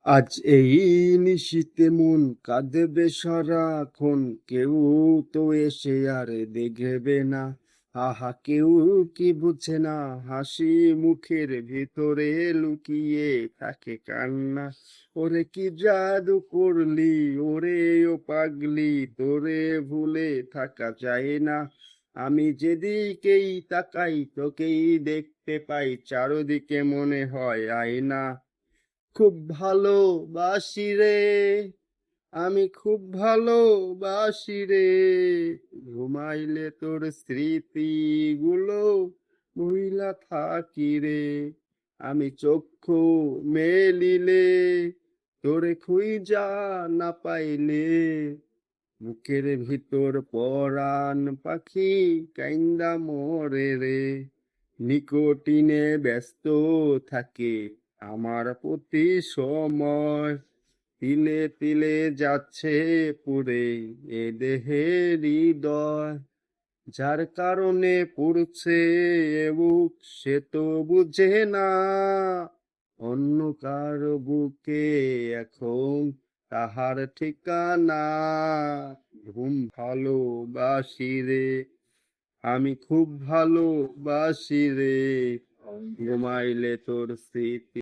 আজ এই নিশীথে মন কাঁদবে সারাক্ষণ, কেউ তো এসে আর দেখবে না। আহা, কেউ কি বুঝে না, হাসি মুখের ভিতরে লুকিয়ে থাকে কান্না। ওরে কি জাদু করলি, ওরে ও পাগলি, তোরে ভুলে থাকা যায় না। আমি যেদিকেই তাকাই তোকেই দেখতে পাই, চারদিকে মনে হয় আয়না। খুব ভালোবাসি রে, আমি খুব ভালোবাসি রে, ঘুমাইলে তোর স্মৃতিগুলো ভুইলা থাকি রে। আমি চক্ষু মেলিলে তোরে খুঁজা না পাইলে, বুকের ভিতর পরাণ পাখি কাইন্দা মরে রে। নিকোটিনে ব্যস্ত থাকে আমার প্রতি সময়, তিলে তিলে যাচ্ছে পুড়ে এ দেহের হৃদয়। যার কারণে পুড়ছে এ বুক সে তো বুঝে না, অন্য কারো বুকে এখন তাহার ঠিকানা। ঘুম ভালোবাসি রে, আমি খুব ভালোবাসি রে, ঘুমাইলে তোর স্মৃতি